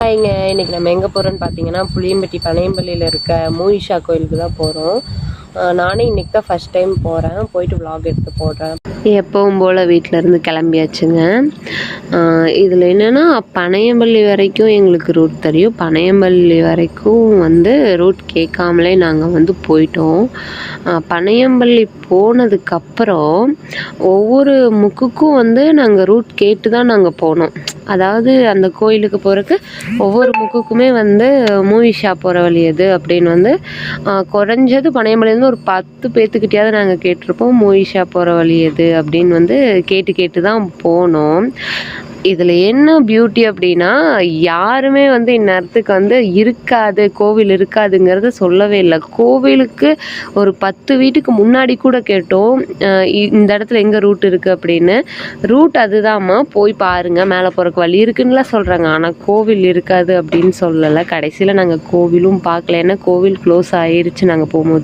இன்னைக்கு நம்ம எங்கே போகிறோம்னு பார்த்தீங்கன்னா புளியம்பட்டி பனையம்பள்ளியில் இருக்க மூயிஷா கோயிலுக்கு தான் போகிறோம். நானே இன்றைக்கி தான் ஃபஸ்ட் டைம் போகிறேன். போயிட்டு vlog எடுத்து போடுறேன். எப்பவும் போல் வீட்டிலேருந்து கிளம்பியாச்சுங்க. இதில் என்னென்னா பனையம்பள்ளி வரைக்கும் எங்களுக்கு ரூட் தெரியும். பனையம்பள்ளி வரைக்கும் ரூட் கேட்காமலே நாங்கள் போயிட்டோம். பனையம்பள்ளி போனதுக்கப்புறம் ஒவ்வொரு முக்குக்கும் நாங்கள் ரூட் கேட்டு தான் நாங்கள் போனோம். அதாவது அந்த கோயிலுக்கு போகிறதுக்கு ஒவ்வொரு முக்குக்குமே மூவிஷா போகிற வழி எது அப்படின்னு குறைஞ்சது பனையம்பள்ளியிலேருந்து ஒரு 10 பேர்த்துக்கிட்டையாவது நாங்கள் கேட்டிருப்போம். மூவிஷா போகிற வழி எது அப்படின்னு கேட்டு தான் போனோம். இதில் என்ன பியூட்டி அப்படின்னா யாருமே இந்நேரத்துக்கு இருக்காது, கோவில் இருக்காதுங்கிறத சொல்லவே இல்லை. கோவிலுக்கு ஒரு 10 வீட்டுக்கு முன்னாடி கூட கேட்டோம், இந்த இடத்துல எங்கே ரூட் இருக்குது அப்படின்னு. ரூட் அதுதாம்மா, போய் பாருங்கள், மேலே போகிறக்கு வழி இருக்குன்னுலாம் சொல்கிறாங்க. ஆனால் கோவில் இருக்காது அப்படின்னு சொல்லலை. கடைசியில் நாங்கள் கோவிலும் பார்க்கல, ஏன்னா கோவில் க்ளோஸ் ஆகிருச்சு நாங்கள் போகும்போது.